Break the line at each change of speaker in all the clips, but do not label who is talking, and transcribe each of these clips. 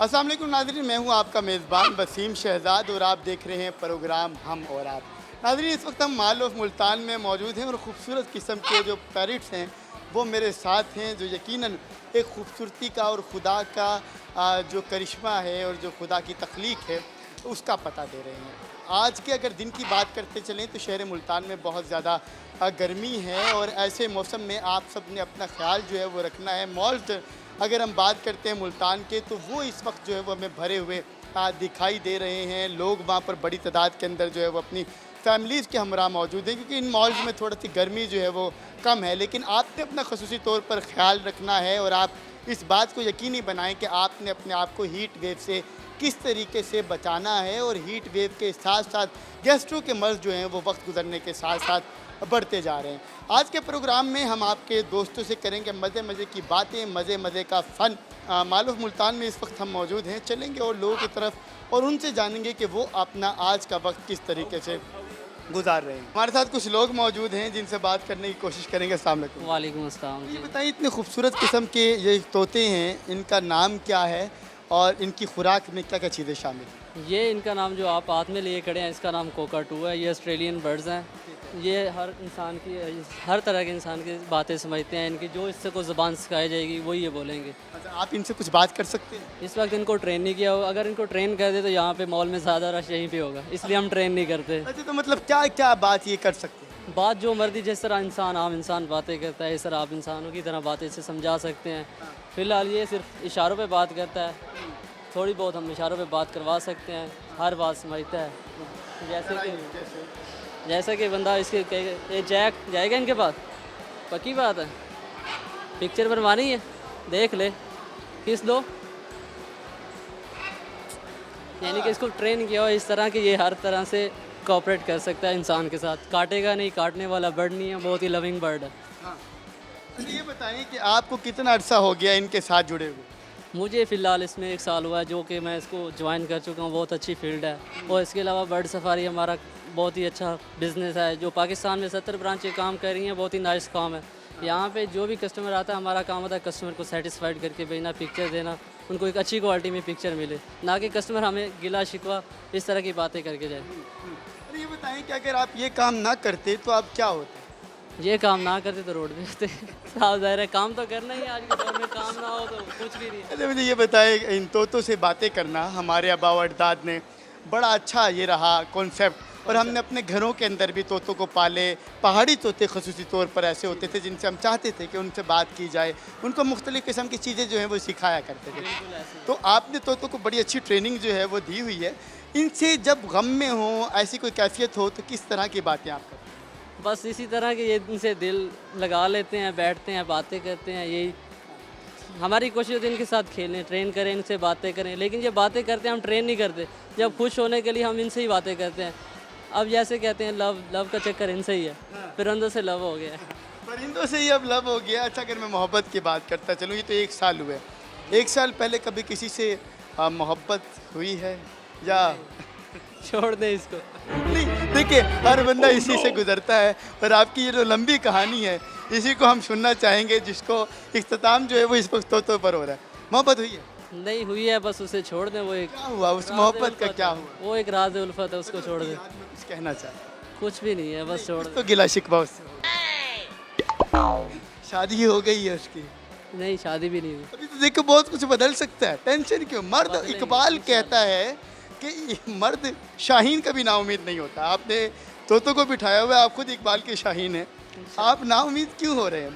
अस्सलाम वालेकुम नाज़रीन, मैं हूं आपका मेज़बान वसीम शहज़ाद और आप देख रहे हैं प्रोग्राम हम और आप। नाज़रीन, इस वक्त हम माल ऑफ मुल्तान में मौजूद हैं और ख़ूबसूरत किस्म के जो पैरट्स हैं वो मेरे साथ हैं, जो यकीनन एक ख़ूबसूरती का और खुदा का जो करिश्मा है और जो खुदा की तख्लीक है उसका पता दे रहे हैं। आज के अगर दिन की बात करते चलें तो शहर मुल्तान में बहुत ज़्यादा गर्मी है और ऐसे मौसम में आप सब ने अपना ख्याल जो है वो रखना है। मॉल्स अगर हम बात करते हैं मुल्तान के तो वो इस वक्त जो है वो हमें भरे हुए दिखाई दे रहे हैं। लोग वहाँ पर बड़ी तादाद के अंदर जो है वो अपनी फैमिलीज़ के हमरा मौजूद हैं, क्योंकि इन मॉल्स में थोड़ा सी गर्मी जो है वो कम है। लेकिन आपने अपना खसूसी तौर पर ख्याल रखना है और आप इस बात को यकीनी बनाएं कि आपने अपने आप को हीट वेव से किस तरीके से बचाना है। और हीट वेव के साथ साथ गैस्ट्रो के मर्ज़ जो हैं वो वक्त गुजरने के साथ साथ बढ़ते जा रहे हैं। आज के प्रोग्राम में हम आपके दोस्तों से करेंगे मज़े मज़े की बातें, मज़े मज़े का फ़न। माल ऑफ मुल्तान में इस वक्त हम मौजूद हैं, चलेंगे और लोगों की तरफ और उनसे जानेंगे कि वो अपना आज का वक्त किस तरीके से गुजार रहे हैं। हमारे साथ कुछ लोग मौजूद हैं जिनसे बात करने की कोशिश करेंगे। अस्सलाम वालेकुम।
वालेकुम अस्सलाम।
ये बताइए, इतने खूबसूरत किस्म के ये तोते हैं, इनका नाम क्या है और इनकी खुराक में क्या क्या चीज़ें शामिल हैं?
ये इनका नाम जो आप हाथ में लिए खड़े हैं, इसका नाम कोकाटू है। ये ऑस्ट्रेलियन बर्ड्स हैं। ये हर इंसान की, हर तरह के इंसान की बातें समझते हैं। इनकी जो इससे को ज़बान सिखाई जाएगी वो ये बोलेंगे।
अच्छा, आप इनसे कुछ बात कर सकते हैं?
इस वक्त इनको ट्रेन नहीं किया होगा। अगर इनको ट्रेन कर दे तो यहाँ पे मॉल में ज़्यादा रश यहीं पे होगा, इसलिए हम ट्रेन नहीं करते।
अच्छा, तो मतलब क्या क्या बात ये कर सकते हैं?
बात जो मर्जी, जिस तरह इंसान आम इंसान बातें करता है, इस तरह आप इंसानों की तरह बातें इसे समझा सकते हैं। फ़िलहाल ये सिर्फ इशारों पे बात करता है, थोड़ी बहुत हम इशारों पे बात करवा सकते हैं, हर बात समझता है। जैसे कि बंदा इसके ये जैक जाएगा इनके पास, पक्की बात है। पिक्चर बनवानी है, देख ले, किस दो। यानी कि इसको ट्रेन किया हो इस तरह कि ये हर तरह से कोऑपरेट कर सकता है इंसान के साथ। काटेगा नहीं, काटने वाला बर्ड नहीं है, बहुत ही लविंग बर्ड है।
हाँ। अच्छा, ये बताइए कि आपको कितना अरसा हो गया इनके साथ जुड़े हुए?
मुझे फ़िलहाल इसमें 1 साल हुआ है, जो कि मैं इसको ज्वाइन कर चुका हूँ। बहुत अच्छी फील्ड है। और इसके अलावा बर्ड सफारी हमारा बहुत ही अच्छा बिज़नेस है, जो पाकिस्तान में 70 ब्रांचें काम कर रही हैं। बहुत ही नाइस काम है। यहाँ पे जो भी कस्टमर आता है, हमारा काम होता है कस्टमर को सेटिस्फाइड करके भेजना, पिक्चर देना, उनको एक अच्छी क्वालिटी में पिक्चर मिले, ना कि कस्टमर हमें गिला शिकवा इस तरह की बातें करके जाए।
अरे ये बताएं कि अगर आप ये काम ना करते तो आप क्या होते?
ये काम ना करते तो रोड पे होते। साफ ज़ाहिर है, काम तो करना ही है। आज के दौर में काम ना हो तो कुछ भी नहीं है।
अरे मुझे ये बताएं, इन तोतों से बातें करना हमारे आबा व अजदाद ने बड़ा अच्छा ये रहा कॉन्सेप्ट, और हमने अपने घरों के अंदर भी तोतों को पाले। पहाड़ी तोते खसूसी तौर पर ऐसे होते थे जिनसे हम चाहते थे कि उनसे बात की जाए, उनको मुख्तलिफ़ किस्म की चीज़ें जो हैं वो सिखाया करते थे। तो आपने तोतों को बड़ी अच्छी ट्रेनिंग जो है वो दी हुई है। इनसे जब गम में हो, ऐसी कोई कैफियत हो, तो किस तरह की बातें आप करते हैं?
बस इसी तरह के ये इनसे दिल लगा लेते हैं, बैठते हैं, बातें करते हैं। यही हमारी कोशिश होती है इनके साथ खेलें, ट्रेन करें, इनसे बातें करें। लेकिन ये बातें करते हैं, हम ट्रेन नहीं करते। जब खुश होने के लिए हम इनसे ही बातें करते हैं। अब जैसे कहते हैं लव का चक्कर इनसे ही है। परिंदों से लव हो गया है।
परिंदों से ही अब लव हो गया। अच्छा, अगर मैं मोहब्बत की बात करता चलूँ, ये तो 1 साल हुए। 1 साल पहले कभी किसी से मोहब्बत हुई है या?
छोड़ दे इसको।
नहीं, देखिए हर बंदा इसी से गुजरता है, पर आपकी ये जो लंबी कहानी है इसी को हम सुनना चाहेंगे, जिसको इख्तिताम जो है वो इस वक्त तोतों पर हो रहा है। मोहब्बत हुई है?
नहीं हुई है, बस उसे छोड़ दें। वो एक
क्या हुआ उस
राज़
मोहब्बत का?
उल्फत
क्या
है।
हुआ?
वो एक राज उल्फत है, उसको छोड़ दे।
याद में कुछ कहना चाहता
कुछ भी नहीं है, बस छोड़
तो गिला शिकवा उससे हो। शादी हो गई है उसकी?
दे। नहीं, शादी भी नहीं हुई।
अभी तो देखो बहुत कुछ बदल सकता है, टेंशन क्यों? मर्द,
बदलेंगे,
इकबाल
इंशाल्लाह।
कहता है कि मर्द शाहीन कभी नाउमीद नहीं होता। आपने तोतों को बिठाया हुआ है, आप खुद इकबाल के शाहीन हैं, आप नाउमीद क्यों हो रहे हैं?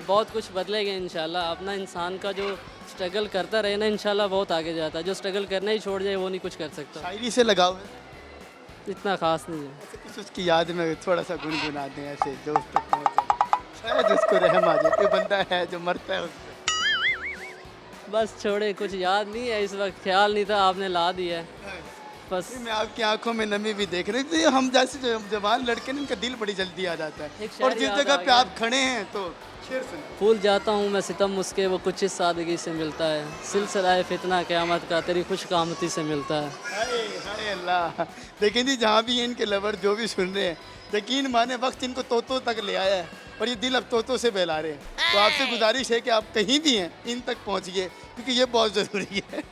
बहुत कुछ बदलेगा इंशाल्लाह। अपना इंसान का जो स्ट्रगल करता रहे ना, इंशाल्लाह बहुत आगे जाता है। जो स्ट्रगल करना ही छोड़ जाए वो नहीं कुछ कर सकता।
शायरी से लगाव है?
इतना खास नहीं है।
ऐसे कुछ उसकी याद में थोड़ा सा गुनगुना दें, ऐसे दोस्त तक पहुंच जाए, शायद उसको रहम आ जाए। कोई बंदा है जो मरता है उससे?
बस छोड़े, कुछ याद नहीं है इस वक्त, ख्याल नहीं था, आपने ला दिया है बस।
मैं आपकी आंखों में नमी भी देख रही थी। हम जैसे जो जवान लड़के ना, इनका दिल बड़ी जल्दी आ जाता है।
एक
और
शायरी
जिस
याद
जगह
आ
पे
गया।
आप खड़े हैं तो शेर सुन।
भूल जाता हूँ मैं सितम उसके, वो कुछ इस सादगी से मिलता है। सिलसिला फितना क़यामत का तेरी खुशकामती से मिलता है।
हाय हाय अल्लाह। लेकिन जी, जहाँ भी इनके लवर जो भी सुन रहे हैं, यकीन माने वक्त इनको तोतों तक ले आया है और ये दिल अब तोतों से बहला रहे हैं। तो आपसे गुजारिश है कि आप कहीं भी हैं इन तक पहुँचिए, क्योंकि ये बहुत ज़रूरी है।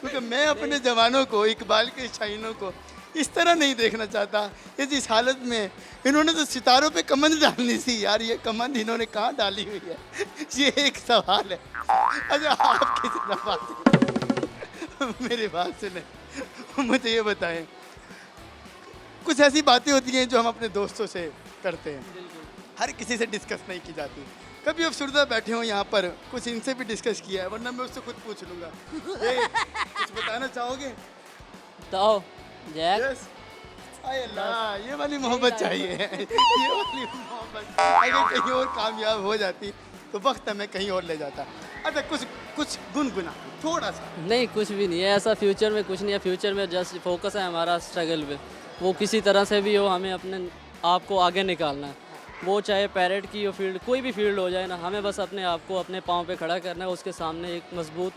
क्योंकि मैं अपने जवानों को, इकबाल के शाहीनों को इस तरह नहीं देखना चाहता। ये जिस हालत में इन्होंने तो सितारों पे कमंद डालनी थी यार, ये कमंद इन्होंने कहाँ डाली हुई है, ये एक सवाल है। अच्छा आप किसी बात मेरी बात सुने, मुझे ये बताएं, कुछ ऐसी बातें होती हैं जो हम अपने दोस्तों से करते हैं, हर किसी से डिस्कस नहीं की जाती। कभी अफसरदा बैठे हो यहाँ पर, कुछ इनसे भी डिस्कस किया है, वरना मैं उससे खुद पूछ लूँगा। कुछ बताना चाहोगे?
तो जैक
यस। आय अल्लाह, ये वाली मोहब्बत चाहिए, ये वाली मोहब्बत। अगर कहीं और कामयाब हो जाती तो वक्त हमें कहीं और ले जाता। अच्छा कुछ गुनगुना थोड़ा सा।
नहीं, कुछ भी नहीं है ऐसा, फ्यूचर में कुछ नहीं है। फ्यूचर में जस्ट फोकस है हमारा स्ट्रगल पे, वो किसी तरह से भी हो, हमें अपने आप को आगे निकालना है। वो चाहे पैरेट की हो फील्ड, कोई भी फील्ड हो जाए ना, हमें बस अपने आप को अपने पाँव पे खड़ा करना है, उसके सामने एक मजबूत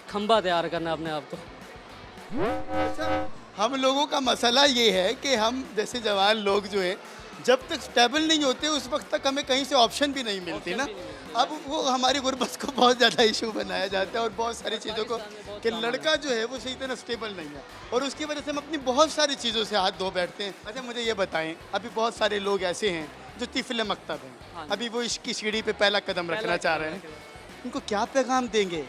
खंबा तैयार करना है अपने आप को।
अच्छा, हम लोगों का मसला ये है कि हम जैसे जवान लोग जो हैं, जब तक स्टेबल नहीं होते उस वक्त तक हमें कहीं से ऑप्शन भी नहीं मिलती ना। अब वो हमारी गुर्बत को बहुत ज़्यादा इशू बनाया जाता है और बहुत सारी चीज़ों को कि लड़का जो है वो सही तरह स्टेबल नहीं है, और उसकी वजह से हम अपनी बहुत सारी चीज़ों से हाथ धो बैठते हैं। अच्छा मुझे ये बताएं, अभी बहुत सारे लोग ऐसे हैं जो तिफले मकतब हैं, अभी वो इश्क की सीढ़ी पे पहला कदम रखना चाह रहे हैं, उनको क्या पैगाम देंगे?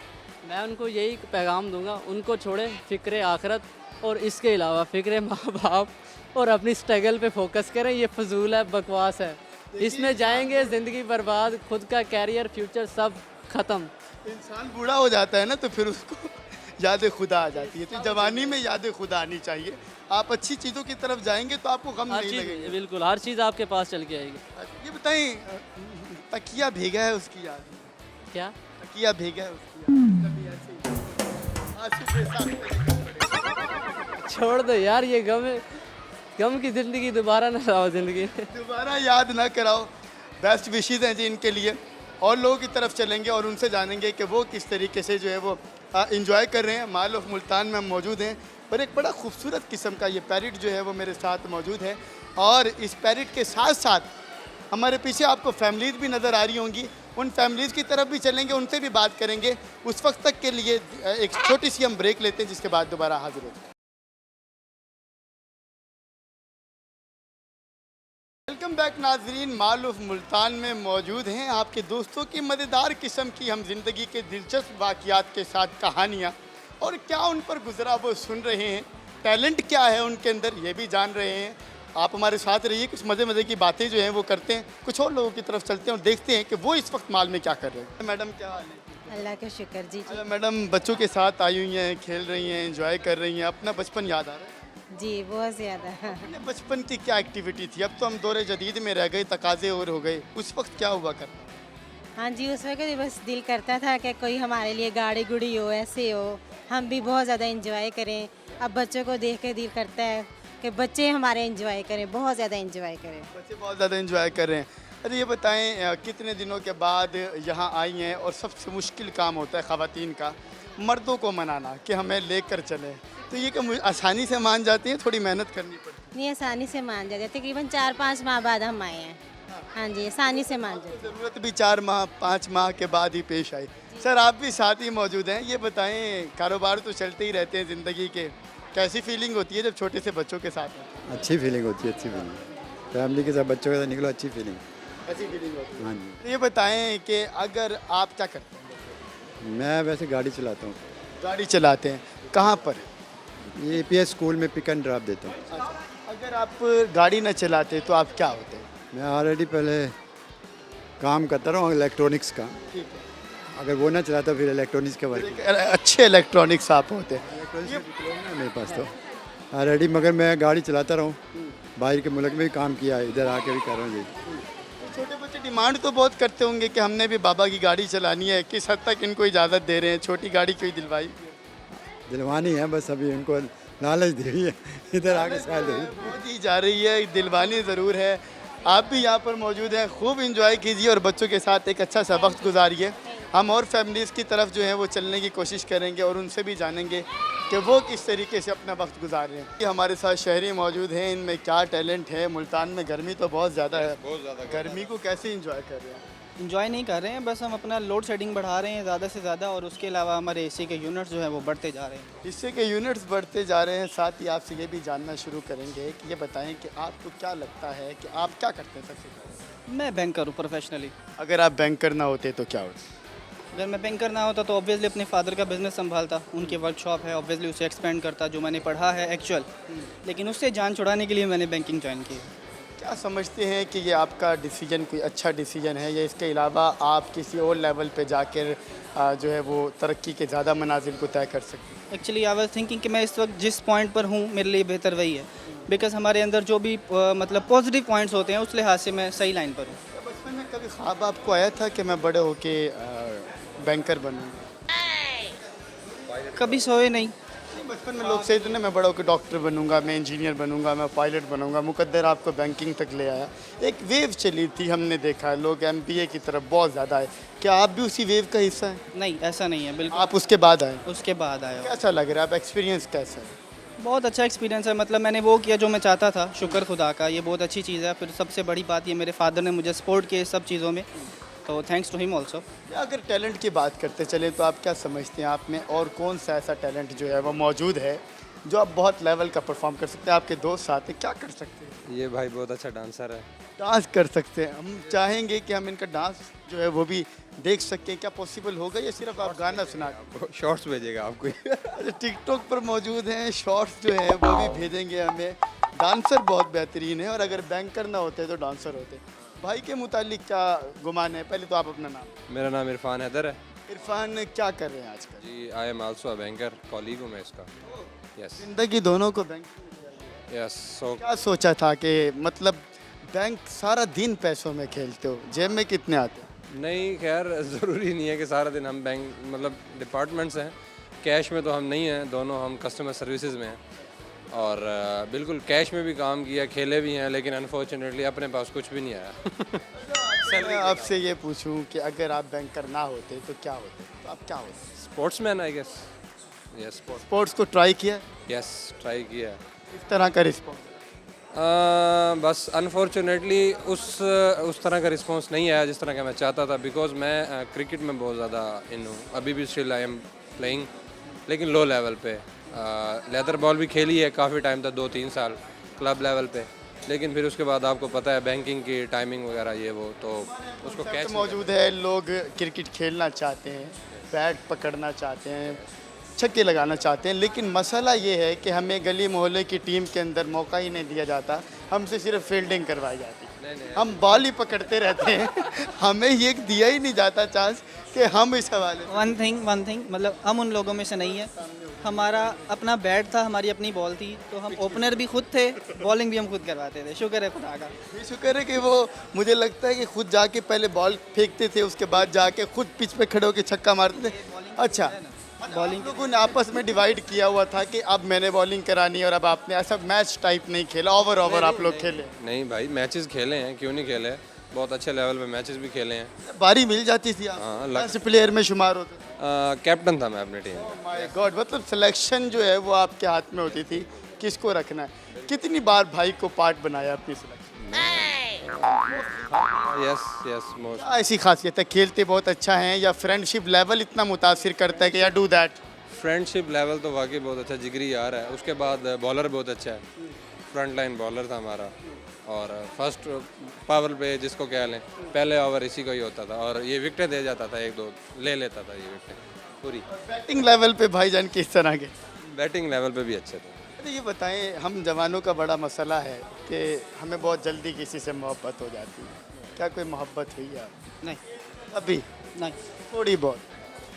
मैं उनको यही पैगाम दूंगा, उनको छोड़े फिक्र आखरत, और इसके अलावा फिक्र माँ बाप और अपनी स्ट्रगल पे फोकस करें। ये फजूल है, बकवास है, इसमें जाएंगे ज़िंदगी बर्बाद, खुद का कैरियर फ्यूचर सब ख़त्म।
इंसान बूढ़ा हो जाता है ना तो फिर उसको याद खुदा आ जाती है, तो जवानी में याद खुदा आनी चाहिए। आप अच्छी चीज़ों की तरफ जाएंगे तो आपको गम
हर
नहीं
चीज़,
लगेगा।
बिल्कुल हर चीज़ आपके पास चल के आएगी।
ये बताएं, तकिया भीगा है उसकी याद में?
क्या?
तकिया भीगा है उसकी याद में? कभी ऐसे ही आंसू के साथ चले
छोड़ दो यार, ये गम की ज़िंदगी दोबारा ना लाओ ज़िंदगी में।
दोबारा याद ना कराओ। बेस्ट विशेज़ हैं जी इनके लिए, और लोगों की तरफ चलेंगे और उनसे जानेंगे कि वो किस तरीके से जो है वो इंजॉय कर रहे हैं। माल ऑफ मुल्तान में हम मौजूद हैं और एक बड़ा खूबसूरत किस्म का ये पैरेट जो है वो मेरे साथ मौजूद है, और इस पैरेट के साथ साथ हमारे पीछे आपको फैमिलीज़ भी नज़र आ रही होंगी, उन फैमिलीज़ की तरफ भी चलेंगे, उनसे भी बात करेंगे। उस वक्त तक के लिए एक छोटी सी हम ब्रेक लेते हैं, जिसके बाद दोबारा हाजिर होते हैं। वेलकम बैक नाजरीन, माल ऑफ मुल्तान में मौजूद हैं आपके दोस्तों की मज़ेदार किस्म की हम ज़िंदगी के दिलचस्प वाक़यात के साथ कहानियाँ, और क्या उन पर गुजरा वो सुन रहे हैं, टैलेंट क्या है उनके अंदर ये भी जान रहे हैं। आप हमारे साथ रहिए, कुछ मज़े की बातें जो हैं वो करते हैं, कुछ और लोगों की तरफ चलते हैं और देखते हैं कि वो इस वक्त माल में क्या कर रहे हैं। मैडम क्या हाल है?
अल्लाह का शुक्र जी।
अच्छा मैडम, बच्चों के साथ आई हुई हैं, खेल रही हैं, एंजॉय कर रही हैं, अपना बचपन याद आ रहा है?
जी बहुत ज़्यादा।
अपने बचपन की क्या एक्टिविटी थी? अब तो हम दौरे जदीद में रह गए, तकाजे और हो गए, उस वक्त क्या हुआ करता?
हाँ जी, उस वक्त बस दिल करता था कि कोई हमारे लिए गाड़ी गुड़ी हो, ऐसे हो, हम भी बहुत ज़्यादा इंजॉय करें। अब बच्चों को देख के दिल करता है कि बच्चे हमारे इंजॉय करें, बहुत ज़्यादा इंजॉय करें।
बच्चे बहुत ज़्यादा इंजॉय कर रहे हैं। अरे ये बताएं, कितने दिनों के बाद यहाँ आई हैं, और सबसे मुश्किल काम होता है ख़वातीन का मर्दों को मनाना कि हमें लेकर चले, तो ये कि आसानी से मान जाती हैं, थोड़ी मेहनत करनी पड़ती है?
नहीं, आसानी से मान जाते, तकरीबन 4-5 माह बाद हम आए हैं। हाँ जी, आसानी से मान जाते।
ज़रूरत भी 4-5 माह के बाद ही पेश आई। सर आप भी साथ ही मौजूद हैं, ये बताएं, कारोबार तो चलते ही रहते हैं ज़िंदगी के, कैसी फीलिंग होती है जब छोटे से बच्चों के साथ हैं?
अच्छी फीलिंग होती है, अच्छी फीलिंग। फैमिली के साथ बच्चों के साथ निकलो, अच्छी फीलिंग।
ऐसी फीलिंग होती है।
हाँ जी।
तो ये बताएं कि अगर आप क्या करते हैं?
मैं वैसे गाड़ी चलाता हूँ,
गाड़ी चलाते हैं, कहाँ पर?
ये पीएस स्कूल में पिक एंड ड्रॉप देता हूँ।
अच्छा, अगर आप गाड़ी न चलाते तो आप क्या होते हैं?
मैं ऑलरेडी पहले काम करता रहा हूँ इलेक्ट्रॉनिक्स का,
ठीक है,
अगर वो ना चलाता फिर इलेक्ट्रॉनिक्स के वर्क।
एक अच्छे इलेक्ट्रॉनिक्स आप होते हैं।
इलेक्ट्रॉनिक्स है मेरे पास तो ऑलरेडी, मगर मैं गाड़ी चलाता रहा हूँ, बाहर के मुल्क में भी काम किया है, इधर आके भी कर रहा हूँ जी।
तो छोटे बच्चे डिमांड तो बहुत करते होंगे कि हमने भी बाबा की गाड़ी चलानी है, किस हद तक इनको इजाज़त दे रहे हैं? छोटी गाड़ी क्यों दिलवाई?
दिलवानी है बस, अभी उनको लालच दे रही है, इधर आके साल दे रही है।
वो दी जा रही है, दिलवानी ज़रूर है। आप भी यहाँ पर मौजूद हैं, खूब इंजॉय कीजिए और बच्चों के साथ एक अच्छा सा वक्त गुजारिए। हम और फैमिलीज़ की तरफ जो है वो चलने की कोशिश करेंगे और उनसे भी जानेंगे कि वो किस तरीके से अपना वक्त गुजार रहे हैं। हमारे साथ शहरी मौजूद हैं, इनमें क्या टैलेंट है? मुल्तान में गर्मी तो बहुत ज़्यादा है, गर्मी को कैसे इंजॉय कर रहे हैं?
इंजॉय नहीं कर रहे हैं, बस हम अपना लोड शेडिंग बढ़ा रहे हैं ज़्यादा से ज़्यादा, और उसके अलावा हमारे एसी के यूनिट्स जो है वो बढ़ते जा रहे हैं।
इससे के यूनिट्स बढ़ते जा रहे हैं। साथ ही आपसे ये भी जानना शुरू करेंगे कि ये बताएं कि आपको क्या लगता है कि आप क्या करते हैं सबसे पहले?
मैं बैंकर हूँ प्रोफेशनली।
अगर आप बैंकर ना होते तो क्या होता?
अगर मैं बैंकर ना होता तो ऑब्वियसली अपने फादर का बिज़नेस संभालता, उनकी वर्कशॉप है, ऑब्वियसली उसे एक्सपेंड करता जो मैंने पढ़ा है एक्चुअल, लेकिन उससे जान छुड़ाने के लिए मैंने बैंकिंग ज्वाइन की।
क्या समझते हैं कि ये आपका डिसीजन कोई अच्छा डिसीजन है, या इसके अलावा आप किसी और लेवल पे जाकर जो है वो तरक्की के ज़्यादा मनाजिल को तय कर सकते हैं?
एक्चुअली आई वाज थिंकिंग कि मैं इस वक्त जिस पॉइंट पर हूँ मेरे लिए बेहतर वही है, बिकॉज हमारे अंदर जो भी मतलब पॉजिटिव पॉइंट्स होते हैं उस लिहाज से मैं सही लाइन पर हूँ।
क्या बचपन में कभी ख्वाब आपको आया था कि मैं बड़े होके बैंकर बनूंगा?
कभी सोए नहीं।
बचपन में लोग सोचते ना मैं बड़ा होकर डॉक्टर बनूंगा, मैं इंजीनियर बनूंगा, मैं पायलट बनूंगा। मुकद्दर आपको बैंकिंग तक ले आया। एक वेव चली थी, हमने देखा है लोग एमबीए की तरफ बहुत ज़्यादा है। क्या आप भी उसी वेव का हिस्सा हैं?
नहीं, ऐसा नहीं है बिल्कुल।
आप उसके बाद आए?
उसके बाद आया।
कैसा लग रहा है? आप एक्सपीरियंस कैसा है?
बहुत अच्छा एक्सपीरियंस है, मतलब मैंने वो किया जो मैं चाहता था, शुक्र खुदा का, ये बहुत अच्छी चीज़ है। फिर सबसे बड़ी बात ये मेरे फादर ने मुझे सपोर्ट किया इस सब चीज़ों में, तो थैंक्स टू हिम ऑल्सो।
अगर टैलेंट की बात करते चले तो आप क्या समझते हैं आप में और कौन सा ऐसा टैलेंट जो है वो मौजूद है जो आप बहुत लेवल का परफॉर्म कर सकते हैं? आपके दोस्त साथ हैं, क्या कर सकते हैं?
ये भाई बहुत अच्छा डांसर है।
डांस कर सकते हैं। हम चाहेंगे कि हम इनका डांस जो है वो भी देख सकते हैं। क्या पॉसिबल होगा या सिर्फ आप गाना सुना?
शॉर्ट्स भेजेगा आपको।
टिकटॉक पर मौजूद हैं, शॉर्ट्स जो है वो भी भेजेंगे हमें। डांसर बहुत बेहतरीन है, और अगर बैंकर ना होते तो डांसर होते। भाई के मुतालिक क्या गुमान है? पहले तो आप अपना नाम।
मेरा नाम इरफान हैदर है
इरफान क्या कर रहे हैं आजकल?
जी। I am also a banker, colleague हूँ मैं इसका। यस
जिंदगी दोनों को बैंक।
यस। सो
क्या सोचा था कि मतलब बैंक सारा दिन पैसों में खेलते हो, जेब में कितने आते हैं?
नहीं, खैर ज़रूरी नहीं है कि सारा दिन हम बैंक, मतलब डिपार्टमेंट्स हैं, कैश में तो हम नहीं हैं, दोनों हम कस्टमर सर्विसेज में हैं। और बिल्कुल कैश में भी काम किया, खेले भी हैं, लेकिन अनफॉर्चुनेटली अपने पास कुछ भी नहीं आया।
मैं आपसे ये पूछूं कि अगर आप बैंकर ना होते तो क्या होते, तो आप क्या होते?
Sportsman I guess. Yes,
sports को ट्राई किया?
यस, ट्राई किया।
इस तरह का रिस्पॉन्स?
बस अनफॉर्चुनेटली उस तरह का रिस्पांस नहीं आया जिस तरह का मैं चाहता था, बिकॉज मैं क्रिकेट में बहुत ज़्यादा इन हूँ। अभी भी स्टिल आई एम प्लेइंग, लेकिन लो लेवल पे। लेदर बॉल भी खेली है काफ़ी टाइम तक, 2-3 साल क्लब लेवल पे, लेकिन फिर उसके बाद आपको पता है बैंकिंग की टाइमिंग वगैरह ये वो, तो उसको कैच
मौजूद है। लोग क्रिकेट खेलना चाहते हैं, बैट पकड़ना चाहते हैं, छक्के लगाना चाहते हैं, लेकिन मसला ये है कि हमें गली मोहल्ले की टीम के अंदर मौका ही नहीं दिया जाता। हमसे सिर्फ फील्डिंग करवाई जाती है, हम बॉल ही पकड़ते रहते हैं। हमें ये दिया ही नहीं जाता चांस कि हम इस हवाले।
वन थिंग मतलब हम उन लोगों में से नहीं है। हमारा अपना बैट था, हमारी अपनी बॉल थी, तो हम ओपनर भी खुद थे, बॉलिंग भी हम खुद करवाते थे। शुक्र है खुदा का।
ये शुक्र है कि वो, मुझे लगता है कि खुद जाके पहले बॉल फेंकते थे, उसके बाद जाके खुद पिच पे खड़े होकर छक्का मारते थे। अच्छा, बॉलिंग लोगों ने आपस में डिवाइड किया हुआ था कि अब मैंने बॉलिंग करानी है, और अब आपने ऐसा मैच टाइप नहीं खेला, ओवर आप लोग खेले?
नहीं भाई, मैचेस खेले हैं, क्यों नहीं खेले, बहुत अच्छे लेवल पे मैचेस भी खेले हैं।
बारी मिल जाती थी?
हाँ,
लास्ट प्लेयर में शुमार होते?
कैप्टन था मैं अपनी टीम का।
माय गॉड, मतलब सिलेक्शन जो है वो आपके हाथ में होती थी, किसको रखना है। कितनी बार भाई को पार्ट बनाया अपनी सिलेक्शन?
Yes most.
क्या ऐसी खासियत है, खेलते बहुत अच्छा है या फ्रेंडशिप लेवल इतना मुतासिर करता है कि या डू दैट?
फ्रेंडशिप लेवल तो वाकई बहुत अच्छा, जिगरी यार है। उसके बाद बॉलर बहुत अच्छा है, फ्रंट लाइन बॉलर था हमारा, और फर्स्ट पावर पे जिसको कह लें, पहले ओवर इसी को ही होता था, और ये विकेट दे जाता था, 1-2 ले लेता था ये विकेट पूरी।
बैटिंग लेवल पे भाईजान किस तरह के?
बैटिंग लेवल पे भी अच्छे थे।
अरे ये बताएं, हम जवानों का बड़ा मसला है कि हमें बहुत जल्दी किसी से मोहब्बत हो जाती है। क्या कोई मोहब्बत हुई है?
नहीं
अभी
नहीं,
थोड़ी बहुत,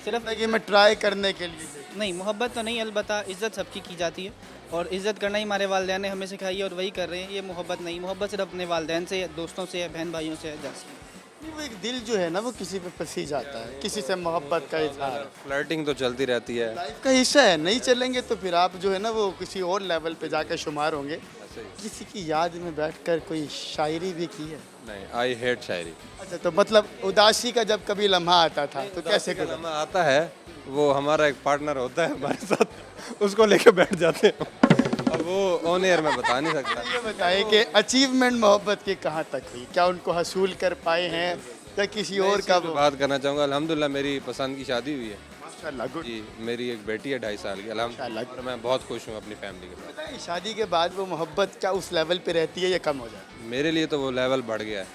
सिर्फ
कि मैं ट्राई करने के लिए?
नहीं, मोहब्बत तो नहीं, अलबत्ता इज़्ज़त सबकी की जाती है, और इज़्ज़त करना ही हमारे वालिदैन ने हमें सिखाई है, और वही कर रहे हैं। ये मोहब्बत नहीं, मोहब्बत सिर्फ अपने वालिदैन से, दोस्तों से, बहन भाइयों से है, जैसे
वो एक दिल जो है ना वो किसी पे फंसी जाता है, किसी से मोहब्बत का इजहार।
फ्लर्टिंग तो चलती रहती है।
लाइफ का हिस्सा है, नहीं चलेंगे तो फिर आप जो है ना वो किसी और लेवल पे जाकर शुमार होंगे। किसी की याद में बैठकर कोई शायरी भी की है?
नहीं, आई हेट शायरी।
अच्छा, तो मतलब उदासी का जब कभी लम्हा आता था तो कैसे
का
गुजरा?
लम्हा आता है, वो हमारा एक पार्टनर होता है हमारे साथ, उसको लेके बैठ जाते हैं। अब वो ऑन एयर में बता नहीं सकता।
ये बताएं कि अचीवमेंट मोहब्बत की कहाँ तक हुई? क्या उनको हसूल कर पाए हैं? या किसी
मैं
और
इस
का?
चीज़ पे बात करना चाहूँगा, अल्हम्दुलिल्लाह मेरी पसंद की शादी हुई है
माशाल्लाह, गुड।
जी। मेरी एक बेटी है 2.5 साल की, अल्हम्दुलिल्लाह, और मैं बहुत खुश हूँ अपनी फैमिली के साथ।
पता है शादी के बाद वो मोहब्बत क्या उस लेवल पे रहती है या कम हो जाती है?
मेरे लिए तो वो लेवल बढ़ गया है।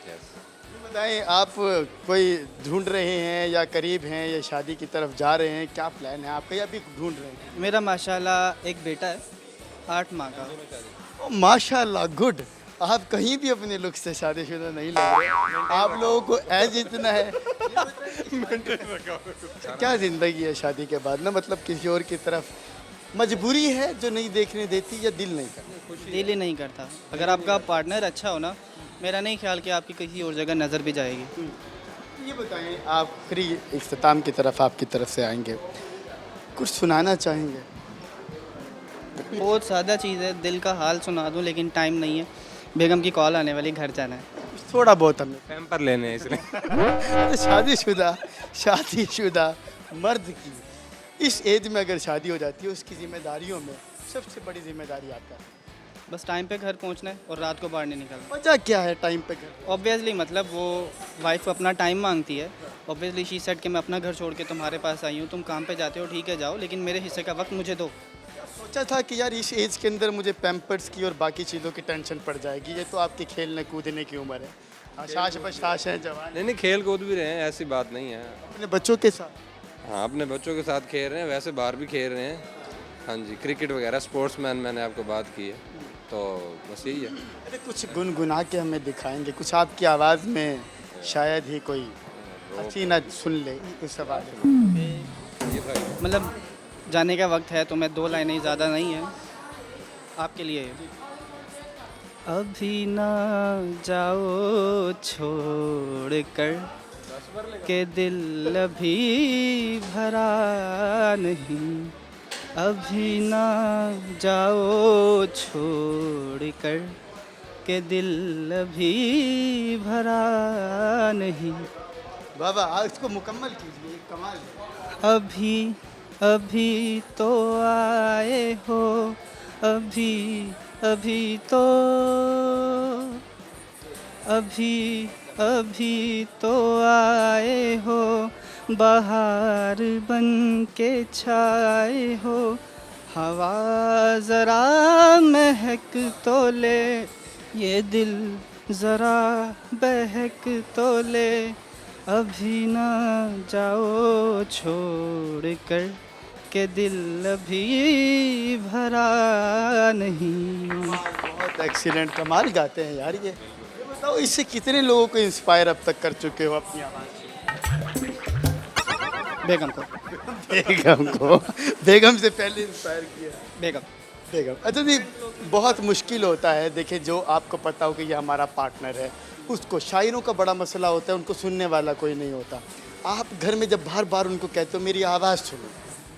Yes.
ये बताएं, आप कोई ढूंढ रहे हैं या करीब हैं या शादी की तरफ जा रहे हैं, क्या प्लान है आपका या अभी ढूंढ रहे हैं?
मेरा माशाल्लाह एक बेटा है 8 माह का।
ओ माशाल्लाह, गुड। आप कहीं भी अपने लुक से शादीशुदा नहीं लग रहे, आप लोगों को एज इतना है। क्या ज़िंदगी है शादी के बाद ना, मतलब किसी और की तरफ मजबूरी है जो नहीं देखने देती या दिल नहीं करता?
दिल ही नहीं करता। अगर आपका पार्टनर अच्छा हो ना, मेरा नहीं ख्याल कि आपकी किसी और जगह नज़र भी जाएगी।
ये बताएं, आखिरी इख्तिताम की तरफ आपकी तरफ से आएंगे, कुछ सुनाना चाहेंगे?
बहुत सादा चीज़ है, दिल का हाल सुना दूँ लेकिन टाइम नहीं है। बेगम की कॉल आने वाली, घर जाना है।
थोड़ा बहुत हमें।
पैम्पर लेने हैं इसलिए।
तो शादीशुदा मर्द की इस एज में अगर शादी हो जाती है, उसकी जिम्मेदारियों में सबसे बड़ी जिम्मेदारी आपका है।
बस टाइम पे घर पहुंचना है और रात को बाहर नहीं निकलना।
वजह क्या है टाइम पे घर?
ऑब्वियसली मतलब वो वाइफ अपना टाइम मांगती है। ऑब्वियसली शी सेड कि मैं अपना घर छोड़ के तुम्हारे पास आई हूँ, तुम काम पे जाते हो ठीक है जाओ, लेकिन मेरे हिस्से का वक्त मुझे दो।
सोचा था कि यार इस एज के अंदर मुझे पैम्पर्स की और बाकी चीज़ों की टेंशन पड़ जाएगी, ये तो आपकी खेलने कूदने की उम्र है, आशाश बशाश है, जवान
नहीं नहीं, खेल कूद भी रहे हैं, ऐसी बात नहीं है।
अपने बच्चों के साथ।
हाँ, अपने बच्चों के साथ खेल रहे हैं, वैसे बाहर भी खेल रहे हैं। हाँ जी, क्रिकेट वगैरह, स्पोर्ट्समैन मैंने आपको बात की है, तो बस यही है।
अरे कुछ गुनगुना के हमें दिखाएंगे, कुछ आपकी आवाज़ में शायद ही कोई हसीना सुन ले कुछ सवाल।
मतलब जाने का वक्त है तो मैं 2 लाइनें ज़्यादा नहीं है आपके लिए। अभी ना जाओ छोड़ कर के दिल अभी भरा नहीं, अभी ना जाओ छोड़ कर के दिल अभी भरा नहीं।
बाबा आज इसको मुकम्मल कीजिए, ये कमाल है।
अभी अभी तो आए हो, अभी अभी तो, अभी अभी तो आए हो, बहार बन के छाए हो, हवा ज़रा महक तो ले, ये दिल ज़रा बहक तो ले, अभी ना जाओ छोड़ कर के दिल अभी भरा नहीं।
बहुत एक्सीलेंट, कमाल गाते हैं यार ये बताओ, इससे कितने लोगों को इंस्पायर अब तक कर चुके हो अपनी आवाज़ से?
बेगम को,
बेगम से पहले इंस्पायर किया।
बेगम।
अच्छा जी, बहुत मुश्किल होता है, देखिए जो आपको पता हो कि ये हमारा पार्टनर है, उसको शायरों का बड़ा मसला होता है, उनको सुनने वाला कोई नहीं होता। आप घर में जब बार बार उनको कहते हो मेरी आवाज़ सुनो,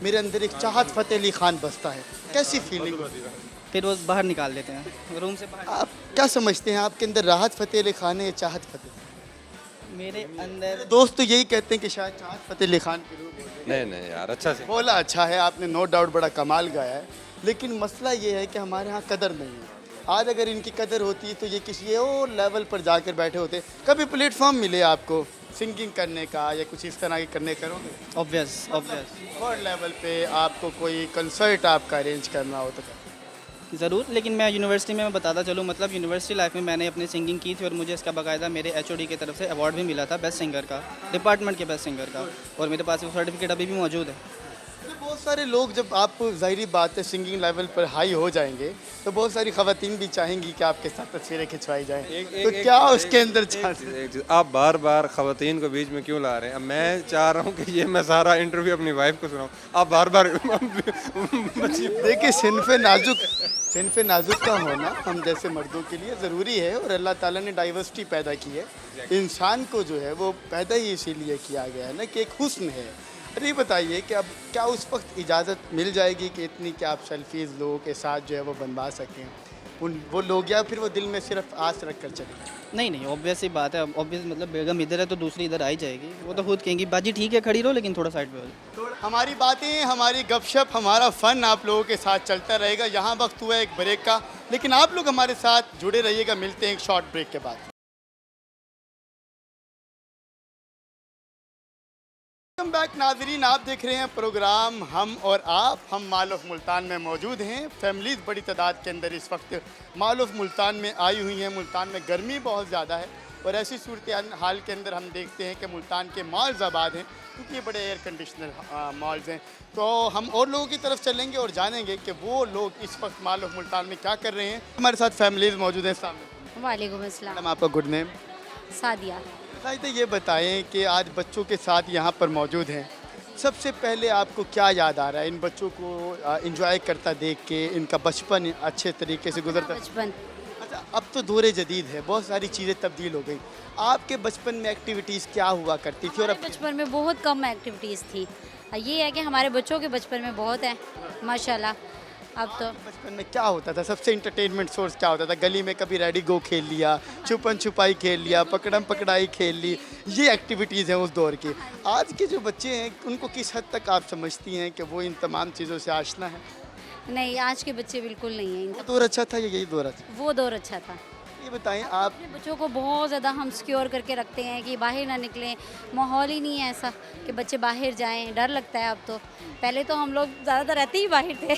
मेरे अंदर एक चाहत फ़तेह अली खान बसता है, कैसी फीलिंग होती है?
फिर वो बाहर निकाल देते हैं रूम से बाहर।
आप क्या समझते हैं, आपके अंदर राहत फ़तेह अली खान है या चाहत फ़तेह?
मेरे अंदर
दोस्त तो यही कहते हैं कि शायद चाहत फ़तेह अली खान की रूह बोले।
नहीं नहीं यार, अच्छा से
बोला अच्छा है आपने, नो डाउट बड़ा कमाल गाया है, लेकिन मसला ये है कि हमारे यहाँ कदर नहीं है। आज अगर इनकी कदर होती तो ये किसी और लेवल पर जाकर बैठे होते। कभी प्लेटफॉर्म मिले आपको सिंगिंग करने का या कुछ इस तरह के करने करोगे?
ऑब्वियस
वर्ल्ड लेवल पे आपको कोई कंसर्ट आपका अरेंज करना हो तो
ज़रूर। लेकिन मैं यूनिवर्सिटी में मैं बताता चलूँ, मतलब यूनिवर्सिटी लाइफ में मैंने अपनी सिंगिंग की थी और मुझे इसका बाकायदा मेरे HOD की तरफ से अवार्ड भी मिला था बेस्ट सिंगर का, डिपार्टमेंट के बेस्ट सिंगर का, और मेरे पास वो सर्टिफिकेट अभी भी मौजूद है।
बहुत सारे लोग, जब आप जाहिर बात है सिंगिंग लेवल पर हाई हो जाएंगे तो बहुत सारी ख़वातीन भी चाहेंगी कि आपके साथ तस्वीरें खिंचवाई जाएं, तो क्या उसके अंदर चांस?
आप बार बार खवातीन को बीच में क्यों ला रहे हैं? अब मैं चाह रहा हूँ कि ये मैं सारा इंटरव्यू अपनी वाइफ को सुनाऊँ, आप बार बार
देखिए सिनफ़े नाजुक का होना हम जैसे मर्दों के लिए ज़रूरी है, और अल्लाह ताला ने डाइवर्सिटी पैदा की है। इंसान को जो है वो पैदा ही इसीलिए किया गया है ना कि एक हुस्न है। अरे ये बताइए कि अब क्या उस वक्त इजाज़त मिल जाएगी कि इतनी कि आप सेल्फीज़ लोगों के साथ जो है वो बनवा सकें वो लोग, या फिर वो दिल में सिर्फ आस रख कर चले?
नहीं, ऑब्वियस ही बात है। ऑब्वियस मतलब बेगम इधर है तो दूसरी इधर आ ही जाएगी। वो तो खुद कहेंगी बाजी ठीक है खड़ी रहो लेकिन थोड़ा साइड पे हो जाओ।
तो हमारी बातें, हमारी गपशप, हमारा फ़न आप लोगों के साथ चलता रहेगा। यहाँ वक्त हुआ है एक ब्रेक का, लेकिन आप लोग हमारे साथ जुड़े रहिएगा। मिलते हैं एक शॉर्ट ब्रेक के बाद। वेलकम बैक नाजरीन, आप देख रहे हैं प्रोग्राम हम और आप। हम माल ऑफ मुल्तान में मौजूद हैं। फैमिलीज़ बड़ी तादाद के अंदर इस वक्त माल ऑफ मुल्तान में आई हुई हैं। मुल्तान में गर्मी बहुत ज़्यादा है और ऐसी सूरत हाल के अंदर हम देखते हैं कि मुल्तान के मॉल्स आबाद हैं क्योंकि ये बड़े एयर कंडीशनर मॉल्स हैं। तो हम और लोगों की तरफ चलेंगे और जानेंगे कि वो लोग इस वक्त माल ऑफ मुल्तान में क्या कर रहे हैं। हमारे साथ फैमिलीज़ मौजूद हैं सामने।
वालेकुम अस्सलाम।
मैडम आपका गुड नेम?
सादिया।
तो ये बताएं कि आज बच्चों के साथ यहाँ पर मौजूद हैं। सबसे पहले आपको क्या याद आ रहा है इन बच्चों को एंजॉय करता देख के, इनका बचपन अच्छे तरीके से गुजरता?
बचपन
अच्छा, अब तो दौरे जदीद है, बहुत सारी चीज़ें तब्दील हो गई। आपके बचपन में एक्टिविटीज़ क्या हुआ करती थी? और
हमारे बचपन में बहुत कम एक्टिविटीज़ थी। ये है कि हमारे बच्चों के बचपन में बहुत है माशाल्लाह। अब तो
बचपन में क्या होता था? सबसे इंटरटेनमेंट सोर्स क्या होता था? गली में कभी रेडी गो खेल लिया, छुपन छुपाई खेल लिया, पकड़म पकड़ाई खेल ली, ये एक्टिविटीज़ हैं उस दौर की। आज के जो बच्चे हैं उनको किस हद तक आप समझती हैं कि वो इन तमाम चीज़ों से आशना है?
नहीं, आज के बच्चे बिल्कुल नहीं हैं।
वो दौर अच्छा था या यही दौर अच्छा?
वो दौर अच्छा था।
ये बताएं आप।
अपने बच्चों को बहुत ज़्यादा हम सिक्योर करके रखते हैं कि बाहर ना निकलें। माहौल ही नहीं है ऐसा कि बच्चे बाहर जाएं, डर लगता है अब तो। पहले तो हम लोग ज़्यादातर रहते ही बाहर थे।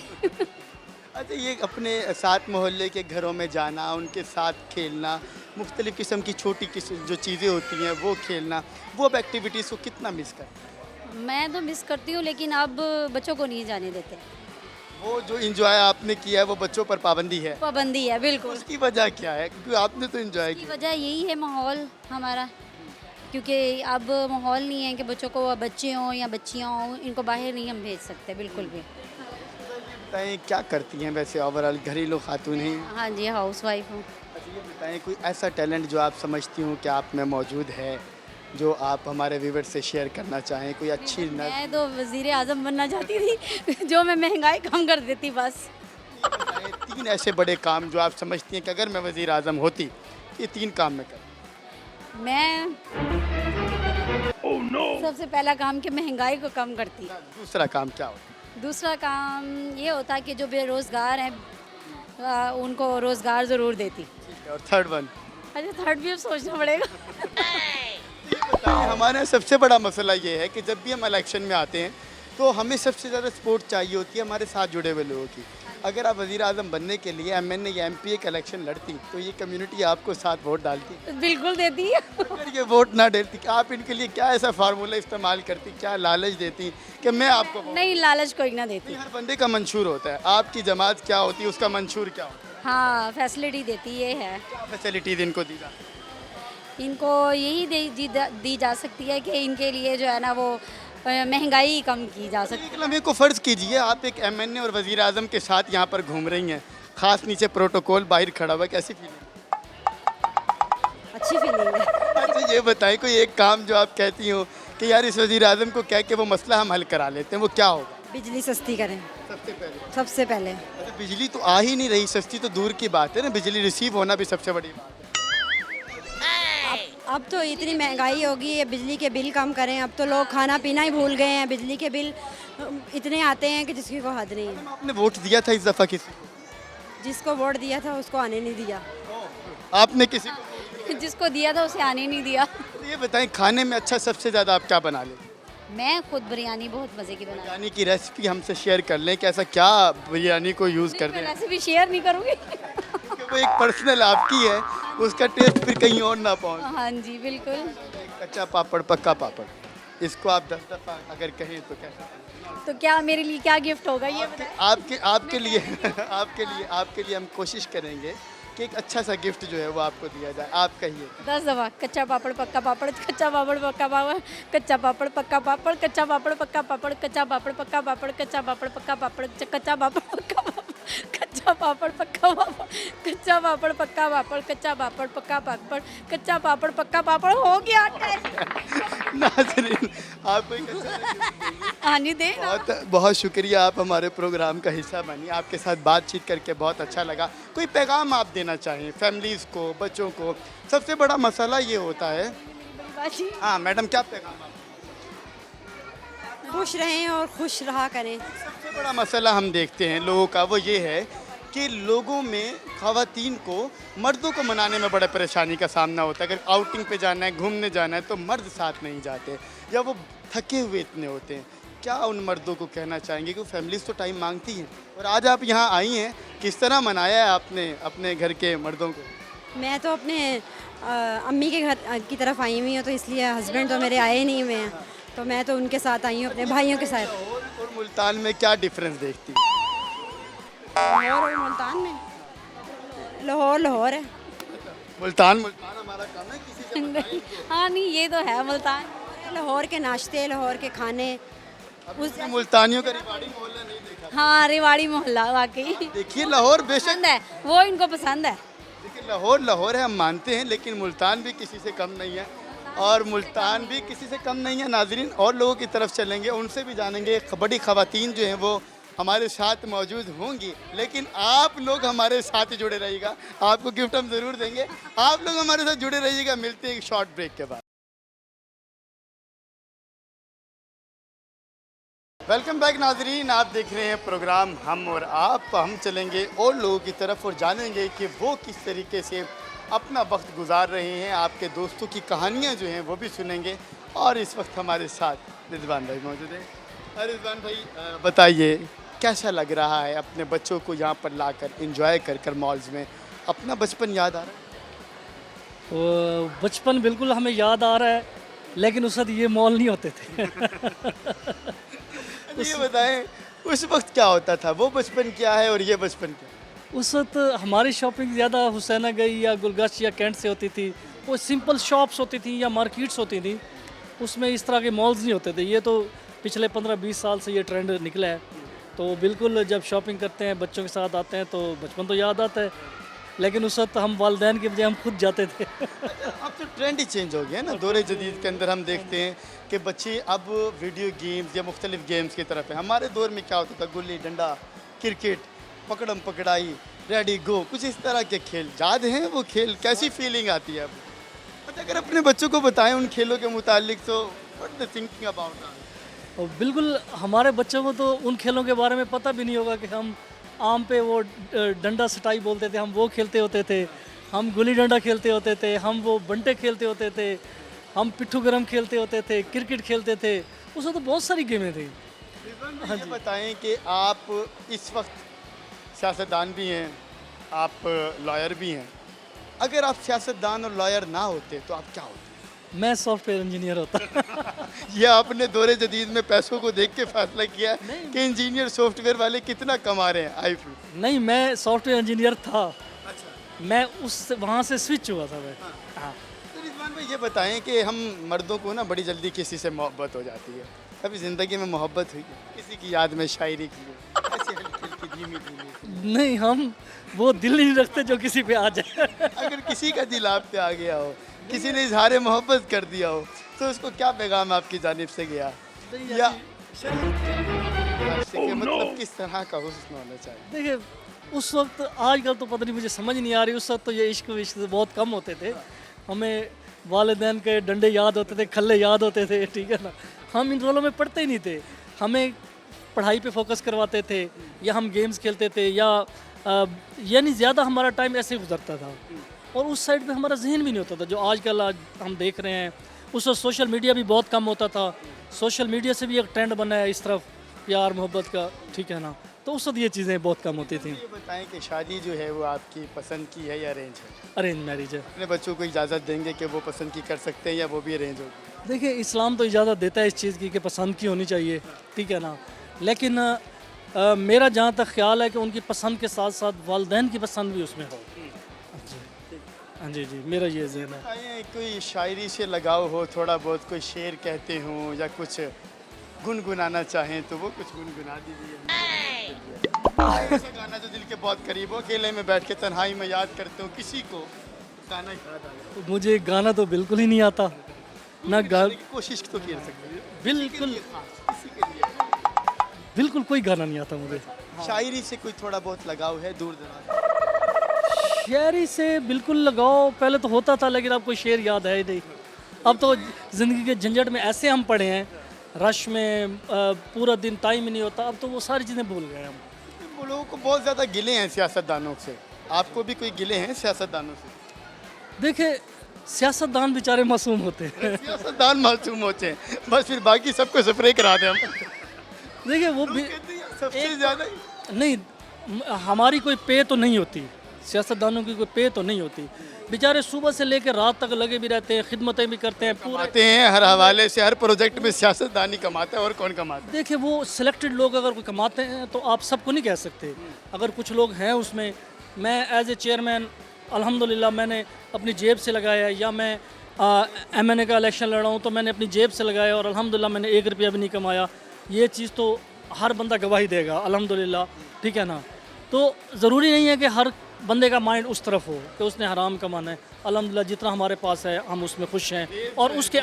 अच्छा, ये अपने साथ मोहल्ले के घरों में जाना, उनके साथ खेलना, मुख्तलिफ़ किस्म की छोटी किस्म जो चीज़ें होती हैं वो खेलना, वो अब एक्टिविटीज़ को कितना मिस करते हैं?
मैं तो मिस करती हूँ लेकिन अब बच्चों को नहीं जाने देते।
वो जो इंजॉय आपने किया है वो बच्चों पर पाबंदी है?
पाबंदी है बिल्कुल।
उसकी वजह क्या है? क्योंकि आपने तो इंजॉय
की
किया।
वजह यही है माहौल हमारा, क्योंकि अब माहौल नहीं है कि बच्चों को, बच्चे हों या बच्चियाँ हों, इनको बाहर नहीं हम भेज सकते बिल्कुल भी।
बताएं क्या करती हैं वैसे ओवरऑल? घरेलू खातून हैं?
हाँ जी, हाउस वाइफ हूँ।
अच्छा, ये बताएं कोई ऐसा टैलेंट जो आप समझती हूँ कि आप में मौजूद है जो आप हमारे व्यूअर्स से शेयर करना चाहें? कोई अच्छी
मैं तो वज़ीर आज़म बनना चाहती थी जो मैं महंगाई कम कर देती बस।
बताएं 3 ऐसे बड़े काम जो आप समझती हैं कि अगर मैं वज़ीर आज़म होती ये 3 काम मैं कर।
मैं सबसे पहला काम कि महंगाई को कम करती।
दूसरा काम क्या होता?
दूसरा काम ये होता कि जो बेरोज़गार हैं उनको रोज़गार ज़रूर देती।
और थर्ड वन?
अच्छा, थर्ड भी अब सोचना पड़ेगा।
बताइए, हमारे यहाँ सबसे बड़ा मसला ये है कि जब भी हम इलेक्शन में आते हैं तो हमें सबसे ज़्यादा सपोर्ट चाहिए होती है हमारे साथ जुड़े हुए लोगों की। अगर आप वज़ीर आज़म बनने के लिए MNA या MP एक इलेक्शन लड़ती तो ये कम्युनिटी आपको साथ वोट डालती?
बिल्कुल देती है।
अगर ये वोट ना देती, आप इनके लिए क्या ऐसा फार्मूला इस्तेमाल करती, क्या लालच देती कि मैं आपको वोट?
नहीं, लालच कोई ना देती।
हर बंदे का मंशूर होता है। आपकी जमात क्या होती है, उसका मंशूर क्या होता है?
हाँ, फैसिलिटी देती ये है।
क्या फैसिलिटीज़ इनको दी जाती है?
इनको यही दी जा सकती है कि इनके लिए जो है ना वो महंगाई कम की जा सकती
एक लम्हे को फ़र्ज़ कीजिए आप एक MNA और वज़ीर आज़म के साथ यहाँ पर घूम रही हैं, ख़ास नीचे प्रोटोकॉल बाहर खड़ा हुआ, कैसी फीलिंग?
अच्छी फीलिंग है।
अच्छा, ये बताएं कोई एक काम जो आप कहती हो कि यार इस वज़ीर आज़म को कह के वो मसला हम हल करा लेते हैं, वो क्या होगा?
बिजली सस्ती करें
सबसे पहले।
सबसे पहले।
अच्छा, बिजली तो आ ही नहीं रही, सस्ती तो दूर की बात है ना, बिजली रिसीव होना भी सबसे बड़ी बात है।
अब तो इतनी महंगाई होगी है, बिजली के बिल कम करें। अब तो लोग खाना पीना ही भूल गए हैं, बिजली के बिल इतने आते हैं कि जिसकी कोई हद नहीं है।
आपने वोट दिया था इस दफ़ा किसी को?
जिसको वोट दिया था उसको आने नहीं दिया।
आपने किसी को?
जिसको दिया था उसे आने नहीं दिया।
तो ये बताएं खाने में अच्छा सबसे ज़्यादा आप क्या बना लेते?
मैं खुद बिरयानी बहुत मज़े की बनाती
बिरयानी की रेसिपी हमसे शेयर कर लें कि ऐसा क्या बिरयानी को यूज़
हूँ।
करते
मैं
हैं?
रेसिपी शेयर नहीं करूँगी।
क्योंकि वो एक पर्सनल आपकी है, उसका टेस्ट फिर कहीं और ना पहुँच।
हाँ जी, बिल्कुल।
कच्चा पापड़ पक्का पापड़, इसको आप 10 दफ़ा अगर कहें तो कैसा?
तो क्या मेरे लिए क्या गिफ्ट होगा ये बताएं?
आपके लिए आपके लिए हम कोशिश करेंगे कि एक अच्छा सा गिफ्ट जो है वो आपको दिया जाए। आप कहिए।
10 दफ़ा कच्चा पापड़ पक्का पापड़, कच्चा पापड़ पक्का पापड़, कच्चा पापड़ पक्का पापड़, कच्चा पापड़ पक्का पापड़, कच्चा पापड़ पक्का पापड़, कच्चा पापड़ पक्का पापड़, कच्चा पापड़ पक्का पापड़, कच्चा पापड़ पक्का पापड़, कच्चा पापड़ पक्का पापड़, कच्चा पापड़ पक्का पापड़, कच्चा पापड़ पक्का पापड़। हो गया
नाज़रीन, आपको एक अच्छा
आने दे ना।
बहुत बहुत शुक्रिया, आप हमारे प्रोग्राम का हिस्सा बनी। आपके साथ बातचीत करके बहुत अच्छा लगा। कोई पैगाम आप देना चाहें फैमिलीज़ को, बच्चों को? सबसे बड़ा मसला ये होता है। हाँ मैडम, क्या पैगाम आप?
खुश रहें और खुश रहा करें।
सबसे बड़ा मसला हम देखते हैं लोगों का वो ये है कि लोगों में ख़वातीन को मर्दों को मनाने में बड़ा परेशानी का सामना होता है। अगर आउटिंग पे जाना है, घूमने जाना है तो मर्द साथ नहीं जाते या वो थके हुए इतने होते हैं। क्या उन मर्दों को कहना चाहेंगे कि फैमिलीज़ तो टाइम मांगती हैं, और आज आप यहाँ आई हैं, किस तरह मनाया है आपने अपने घर के मर्दों को?
मैं तो अपने अम्मी के घर की तरफ आई हुई हूँ, तो इसलिए हस्बैंड तो मेरे आए नहीं हुए हैं, तो मैं तो उनके साथ आई हूँ, अपने भाइयों के साथ।
और मुल्तान में क्या डिफरेंस देखती है?
लाहौर और मुल्तान में लाहौर है।
मुल्तान हमारा काम है, किसी से बताएं कि
हाँ नहीं ये तो है मुल्तान।
लाहौर के नाश्ते, लाहौर के खाने।
उसने मुल्तानियों का रिवाड़ी मोहल्ला नहीं देखा।
हाँ रेवाड़ी मोहल्ला वाकई
देखिए लाहौर बेशक,
पसंद है, वो इनको पसंद है।
देखिए लाहौर है, हम मानते हैं, लेकिन मुल्तान भी किसी से कम नहीं है और मुल्तान भी किसी से कम नहीं है। नाजरीन और लोगों की तरफ चलेंगे, उनसे भी जानेंगे। बड़ी ख़वातीन जो हैं वो हमारे साथ मौजूद होंगी, लेकिन आप लोग हमारे साथ ही जुड़े रहिएगा। आपको गिफ्ट हम ज़रूर देंगे, आप लोग हमारे साथ जुड़े रहिएगा। मिलते हैं एक शॉर्ट ब्रेक के बाद। वेलकम बैक नाजरीन, आप देख रहे हैं प्रोग्राम हम और आप। हम चलेंगे और लोगों की तरफ और जानेंगे कि वो किस तरीके से अपना वक्त गुजार रहे हैं। आपके दोस्तों की कहानियाँ जो हैं वो भी सुनेंगे। और इस वक्त हमारे साथ रिजवान भाई मौजूद हैं। रिजवान भाई बताइए, कैसा लग रहा है अपने बच्चों को यहाँ पर लाकर एंजॉय कर मॉल्स में? अपना बचपन याद आ रहा है?
वो बचपन बिल्कुल हमें याद आ रहा है, लेकिन उस वक्त ये मॉल नहीं होते थे।
ये बताएं उस वक्त क्या होता था, वो बचपन क्या है और ये बचपन क्या है?
उस वक्त हमारी शॉपिंग ज़्यादा हुसैना गई या गुलगश्त या कैंट से होती थी। वो सिंपल शॉप्स होती थी या मार्केट्स होती थी, उसमें इस तरह के मॉल्स नहीं होते थे। ये तो पिछले 15-20 साल से ये ट्रेंड निकला है। तो बिल्कुल जब शॉपिंग करते हैं, बच्चों के साथ आते हैं, तो बचपन तो याद आता है, लेकिन उस वक्त हम वालिदैन के बजाय हम खुद जाते थे।
अब तो ट्रेंड ही चेंज हो गया ना। दौरे जदीद के अंदर हम देखते हैं कि बच्चे अब वीडियो गेम्स या मुख्तलिफ गेम्स की तरफ हैं। हमारे दौर में क्या होता था, गुल्ली डंडा, क्रिकेट, पकड़म पकड़ाई, रेडी गो, कुछ इस तरह के खेल याद हैं। वो खेल कैसी फीलिंग आती है अब? बट अगर अपने बच्चों को बताएं उन खेलों के मुतालिक, तो व्हाट द थिंकिंग अबाउट?
और बिल्कुल हमारे बच्चों को तो उन खेलों के बारे में पता भी नहीं होगा कि हम आम पे वो डंडा सटाई बोलते थे, हम वो खेलते होते थे, हम गुल्ली डंडा खेलते होते थे, हम वो बंटे खेलते होते थे, हम पिट्ठू गरम खेलते होते थे, क्रिकेट खेलते थे। उसमें तो बहुत सारी गेमें थी।
हाँ जी, बताएं कि आप इस वक्त सियासतदान भी हैं, आप लॉयर भी हैं। अगर आप सियासतदान और लॉयर ना होते तो आप क्या होते?
मैं सॉफ्टवेयर इंजीनियर होता।
ये आपने दौरे जदीद में पैसों को देख के फैसला किया कि इंजीनियर सॉफ्टवेयर वाले कितना कमा रहे हैं? आई फील
नहीं, मैं सॉफ्टवेयर इंजीनियर था। मैं उस वहाँ से स्विच हुआ था मैं। हाँ।
तो रिजवान भाई ये बताएं कि हम मर्दों को ना बड़ी जल्दी किसी से मोहब्बत हो जाती है। कभी ज़िंदगी में मोहब्बत हुई है? किसी की याद में शायरी की हो? ऐसे हल्की-हल्की धीमी-धीमी?
नहीं, हम वो दिल नहीं रखते जो किसी पे आ जाए।
अगर किसी का दिल आप पे आ गया हो, किसी ने इजहार मोहब्बत कर दिया हो, तो उसको क्या पैगाम आपकी जानिब से गया? या मतलब किस तरह का हुस्न होना चाहिए?
देखिए, उस वक्त, आजकल तो पता नहीं, मुझे समझ नहीं आ रही। उस वक्त तो ये इश्क विश्क बहुत कम होते थे। हमें वालिदैन के डंडे याद होते थे, खल्ले याद होते थे, ठीक है ना। हम इन रोलों में पढ़ते ही नहीं थे। हमें पढ़ाई पे फोकस करवाते थे, या हम गेम्स खेलते थे, या यानी ज़्यादा हमारा टाइम ऐसे गुजरता था। और उस साइड पे हमारा जहन भी नहीं होता था जो आजकल आज हम देख रहे हैं। उस वक्त सोशल मीडिया भी बहुत कम होता था। सोशल मीडिया से भी एक ट्रेंड बना है इस तरफ प्यार मोहब्बत का, ठीक है ना। तो उस वक्त ये चीज़ें बहुत कम होती थी।
ये बताएं कि शादी जो है वो आपकी पसंद की है या अरेंज है?
अरेंज मैरिज है।
अपने बच्चों को इजाज़त देंगे कि वो पसंद की कर सकते हैं या वो भी अरेंज होगी?
देखिए, इस्लाम तो इजाज़त देता है इस चीज़ की कि पसंद की होनी चाहिए, ठीक है ना। लेकिन मेरा जहाँ तक ख्याल है कि उनकी पसंद के साथ साथ वालिदैन की पसंद भी उसमें हो। हाँ जी जी, मेरा ये ज़हन है।
कोई शायरी से लगाव हो थोड़ा बहुत, कोई शेर कहते हों या कुछ गुनगुनाना चाहें तो वो कुछ गुनगुना दीजिए। ऐसा गाना जो दिल के बहुत करीब हो, अकेले में बैठ के तन्हाई में याद करते हो किसी को, गाना याद आ गया?
मुझे गाना तो बिल्कुल ही नहीं आता ना।
कोशिश तो कर सकते हैं।
बिल्कुल
किसी के लिए
बिल्कुल कोई गाना नहीं आता मुझे।
शायरी से कोई थोड़ा बहुत लगाव है दूर दराज?
शायरी से बिल्कुल लगाओ पहले तो होता था, लेकिन अब कोई शेर याद है ही नहीं। अब तो ज़िंदगी के झंझट में ऐसे हम पड़े हैं, रश में पूरा दिन टाइम ही नहीं होता। अब तो वो सारी चीज़ें भूल गए हम।
आपको लोगों को बहुत ज़्यादा गिले हैं सियासतदानों से, आपको भी कोई गिले हैं सियासतदानों से?
देखिए सियासतदान बेचारे मासूम होते हैं।
सियासतदान मासूम होते हैं, बस फिर बाकी सबको स्प्रे करा दें हम।
देखिए वो भी
कहते हैं सबसे ज़्यादा
नहीं, हमारी कोई पे तो नहीं होती, सियासतदानों की कोई पे तो नहीं होती। बेचारे सुबह से लेकर रात तक लगे भी रहते हैं, खिदमतें भी करते हैं पूरे।
कमाते हैं हर हवाले से, हर प्रोजेक्ट में सियासतदान ही कमाता है, और कौन कमाता है?
देखिए वो सिलेक्टेड लोग अगर कोई कमाते हैं तो आप सबको नहीं कह सकते। अगर कुछ लोग हैं उसमें, मैं एज ए चेयरमैन अल्हम्दुलिल्लाह मैंने अपनी जेब से लगाया, या मैं MNA का इलेक्शन लड़ा हूँ तो मैंने अपनी जेब से लगाया और अल्हम्दुलिल्लाह मैंने 1 रुपया भी नहीं कमाया। ये चीज़ तो हर बंदा गवाही देगा अल्हम्दुलिल्लाह, ठीक है ना। तो ज़रूरी नहीं है कि हर बंदे का माइंड उस तरफ हो कि उसने हराम कमाना है। अल्हम्दुलिल्लाह जितना हमारे पास है हम उसमें खुश हैं, और उसके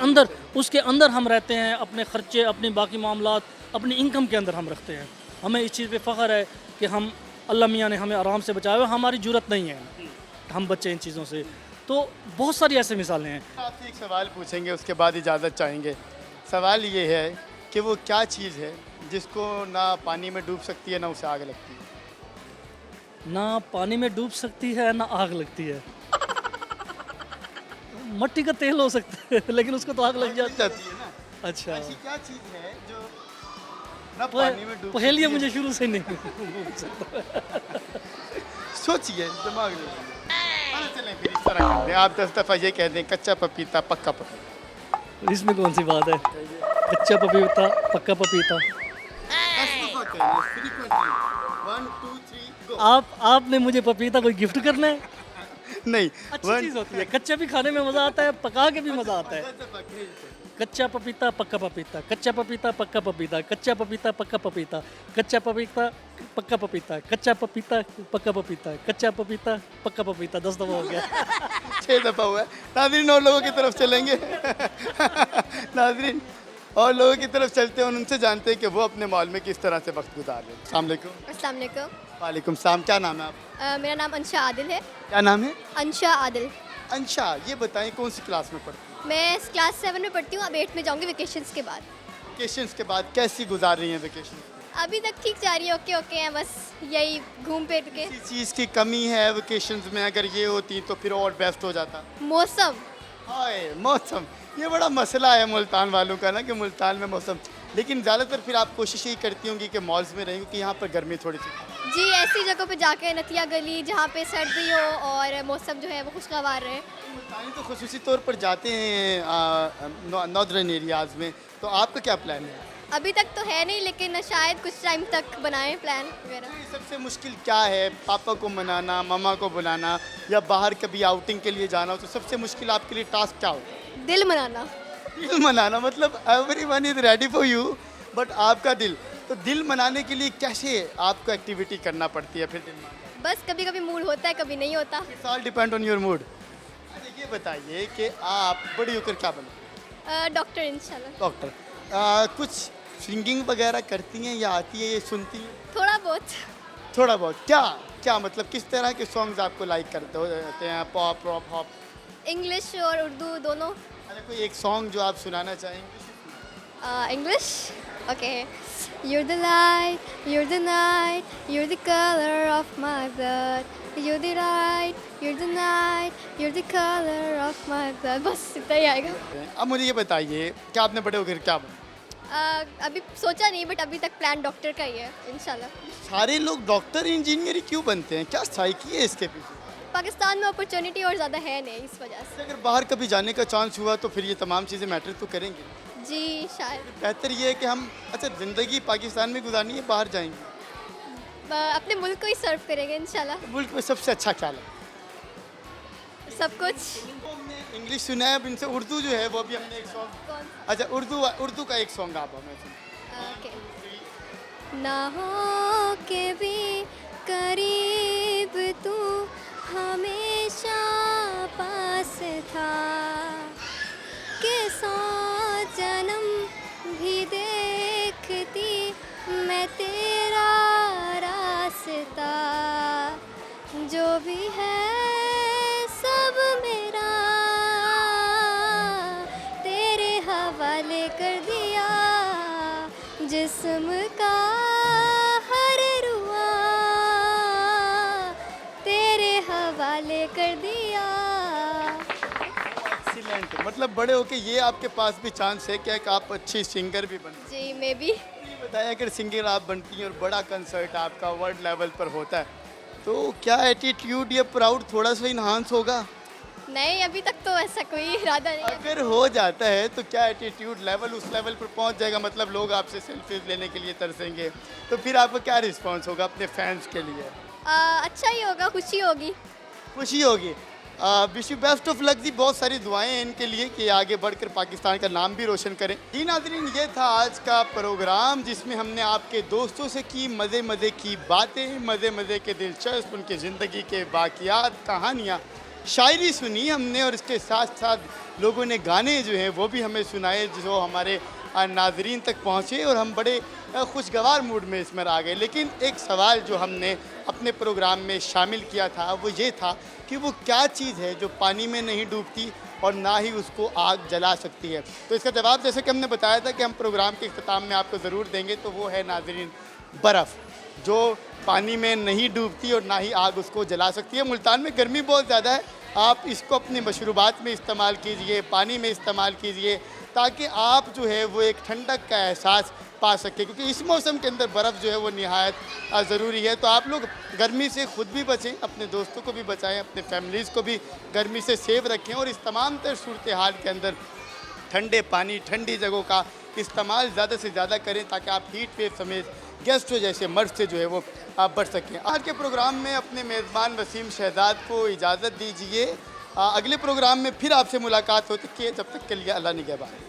अंदर हम रहते हैं, अपने ख़र्चे, अपनी बाकी मामलात अपनी इनकम के अंदर हम रखते हैं। हमें इस चीज़ पे फ़ख्र है कि हम, अल्लाह मियाँ ने हमें आराम से बचाया हुआ, हमारी ज़रूरत नहीं है हम बच्चे इन चीज़ों से। तो बहुत सारी ऐसी मिसालें हैं।
आपसे एक सवाल पूछेंगे, उसके बाद इजाज़त चाहेंगे। सवाल ये है कि वो क्या चीज़ है जिसको ना पानी में डूब सकती है ना उसे आग लगती है?
ना पानी में डूब सकती है ना आग लगती है। मट्टी का तेल हो सकता है लेकिन उसको तो आग लग जाती है।
है ना।
अच्छा,
ऐसी क्या चीज़ है जो ना पानी में डूब
पहेलियाँ
सकती है?
मुझे शुरू से नहीं
सोचिए, दिमाग लगाइए। चलें फिर इस तरह करते हैं, आप 10 दफ़ा ये कह दें, कच्चा पपीता पक्का पपीता।
इसमें कौन सी बात है? कच्चा पपीता पक्का पपीता।
10 दफ़ा कहिए, frequently। 1 2 3 go।
आपने मुझे पपीता कोई गिफ्ट करना है?
नहीं,
अच्छी चीज़ होती है, कच्चा भी खाने में मज़ा आता है, पका के भी मज़ा आता है।
10 दफ़ा कहिए।
कच्चा पपीता पक्का पपीता, कच्चा पपीता पक्का पपीता, कच्चा पपीता पक्का पपीता, कच्चा पपीता पक्का पपीता, कच्चा पपीता पक्का पपीता, कच्चा पपीता पक्का पपीता। 10 दफ़ा हो गया।
6 दफ़ा हुआ है। नाज़रीन और लोगों की तरफ चलेंगे। नाज़रीन और लोगों की तरफ चलते हैं, उनसे जानते हैं कि वो अपने मॉल में किस तरह से वक्त गुजार रहे हैं। अस्सलाम वालेकुम।
अस्सलाम वालेकुम।
वालेकुम सलाम। क्या नाम है आप?
मेरा नाम अंशा आदिल है।
क्या नाम है?
अंशा आदिल।
अंशा, ये बताएं कौन सी क्लास में पढ़ती हैं?
मैं क्लास 7 में पढ़ती हूँ, अब 8 में जाऊँगी वेकेशंस के बाद।
वेकेशंस के बाद कैसी गुजार रही हैं वेकेशन?
अभी तक ठीक जा रही है, ओके ओके हैं, बस यही घूम फिर के।
किसी चीज़ की कमी है वेकेशंस में? अगर ये होती तो फिर और बेस्ट हो जाता।
मौसम।
हाय मौसम, ये बड़ा मसला है मुल्तान वालों का ना, कि मुल्तान में मौसम, लेकिन ज़्यादातर फिर आप कोशिश यही करती होंगी कि मॉल्स में रहें, क्योंकि यहाँ पर गर्मी थोड़ी सी।
जी, ऐसी जगह पे जाके, नतिया गली जहाँ पे सर्दी हो और मौसम जो है वो खुशगवार रहे।
मुल्तानी तो खुसूसी तौर पर जाते हैं नॉर्दर्न एरियाज़ में, तो आपका क्या प्लान है?
अभी तक तो है नहीं, लेकिन शायद कुछ टाइम तक बनाएं प्लान वगैरह।
सबसे मुश्किल क्या है? पापा को मनाना, मामा को बुलाना, या बाहर कभी आउटिंग के लिए जाना हो, तो सबसे मुश्किल आपके लिए टास्क क्या होता है?
दिल मनाना।
दिल मनाना, मतलब everyone is ready for you, but आपका दिल, तो दिल मनाने के लिए कैसे आपको एक्टिविटी करना पड़ती है फिर दिल मनाना?
बस कभी कभी मूड होता है, कभी नहीं होता।
It's all depend on your mood. अच्छा ये बताइए कि आप बड़ी होकर क्या बने?
डॉक्टर इंशाल्लाह।
डॉक्टर। कुछ सिंगिंग वगैरह करती हैं या आती है, ये सुनती हैं?
थोड़ा बहुत।
थोड़ा बहुत। क्या क्या मतलब किस तरह के सॉन्ग्स आपको लाइक करते हैं? Pop, rock, hop?
इंग्लिश और उर्दू दोनों।
अच्छा कोई एक सॉन्ग जो आप सुनाना चाहेंगे?
English? Okay. You're the light, you're the night, you're the color of my blood. You're the light, you're the night, you're the color of my blood. बस इतना ही आएगा।
अब मुझे ये बताइए कि आपने बड़े होकर क्या बना?
अभी सोचा नहीं, बट अभी तक प्लान डॉक्टर का ही है इंशाल्लाह।
सारे लोग डॉक्टर इंजीनियर क्यों बनते हैं? क्या साइकी है इसके पीछे?
पाकिस्तान में अपॉर्चुनिटी और ज़्यादा है नहीं, इस वजह से।
अगर बाहर कभी जाने का चांस हुआ तो फिर ये तमाम चीज़ें मैटर तो करेंगी।
जी शायद।
बेहतर ये है कि हम, अच्छा ज़िंदगी पाकिस्तान में गुजारनी है, बाहर जाएंगे?
अपने मुल्क को ही सर्व करेंगे इंशाल्लाह।
मुल्क में सबसे अच्छा क्या लगा?
सब कुछ।
हमने इंग्लिश सुना है, अब इनसे उर्दू जो है वो भी हमने एक सॉन्ग।
कौन?
अच्छा उर्दू का एक सॉन्ग आप हमें सुनाइए।
ओके। ना हो के भी करीब तू हमेशा पास था, के 100 जन्म भी देखती मैं तेरा रास्ता, जो भी है सब मेरा तेरे हवाले कर दिया, जिस्म का हर रुआ
मतलब बड़े होके ये आपके पास भी चांस है क्या कि आप अच्छी सिंगर भी बन?
जी मे बी।
ये बताया अगर सिंगर आप बनती हैं और बड़ा कंसर्ट आपका वर्ल्ड लेवल पर होता है तो क्या एटीट्यूड या प्राउड थोड़ा सा इन्हांस होगा?
नहीं, अभी तक तो ऐसा कोई इरादा नहीं है।
अगर हो जाता है तो क्या एटीट्यूड लेवल उस लेवल पर पहुंच जाएगा, मतलब लोग आपसे सेल्फीज लेने के लिए तरसेंगे, तो फिर आपका क्या रिस्पॉन्स होगा अपने फैंस के लिए?
अच्छा ही होगा, खुशी होगी।
खुशी होगी। Wish you best of luck ji, बहुत सारी दुआएं हैं इनके लिए कि आगे बढ़कर पाकिस्तान का नाम भी रोशन करें। जी नाज़रीन, ये था आज का प्रोग्राम जिसमें हमने आपके दोस्तों से की मज़े मज़े की बातें, मज़े मज़े के दिलचस्प उनके ज़िंदगी के वाक़ियात, कहानियाँ, शायरी सुनी हमने और इसके साथ साथ लोगों ने गाने जो हैं वो भी हमें सुनाए जो हमारे नाजरीन तक पहुँचे और हम बड़े खुशगवार मूड में इसमें आ गए। लेकिन एक सवाल जो हमने अपने प्रोग्राम में शामिल किया था वो ये था कि वो क्या चीज़ है जो पानी में नहीं डूबती और ना ही उसको आग जला सकती है। तो इसका जवाब जैसे कि हमने बताया था कि हम प्रोग्राम के इख्तिताम में आपको ज़रूर देंगे, तो वो है नाजरीन बर्फ़, जो पानी में नहीं डूबती और ना ही आग उसको जला सकती है। मुल्तान में गर्मी बहुत ज़्यादा है, आप इसको अपने मशरूबात में इस्तेमाल कीजिए, पानी में इस्तेमाल कीजिए, ताकि आप जो है वो एक ठंडक का एहसास पा सकें, क्योंकि इस मौसम के अंदर बर्फ़ जो है वो निहायत ज़रूरी है। तो आप लोग गर्मी से ख़ुद भी बचें, अपने दोस्तों को भी बचाएं, अपने फैमिलीज़ को भी गर्मी से सेफ रखें और इस तमाम तर सूरत हाल के अंदर ठंडे पानी, ठंडी जगहों का इस्तेमाल ज़्यादा से ज़्यादा करें ताकि आप हीट वेव समेत गेस्ट जैसे मर्ज से जो है वो आप बच सकें। आज के प्रोग्राम में अपने मेज़बान वसीम शहजाद को इजाज़त दीजिए। अगले प्रोग्राम में फिर आपसे मुलाकात होती है, जब तक के लिए अल्लाह निगहबान।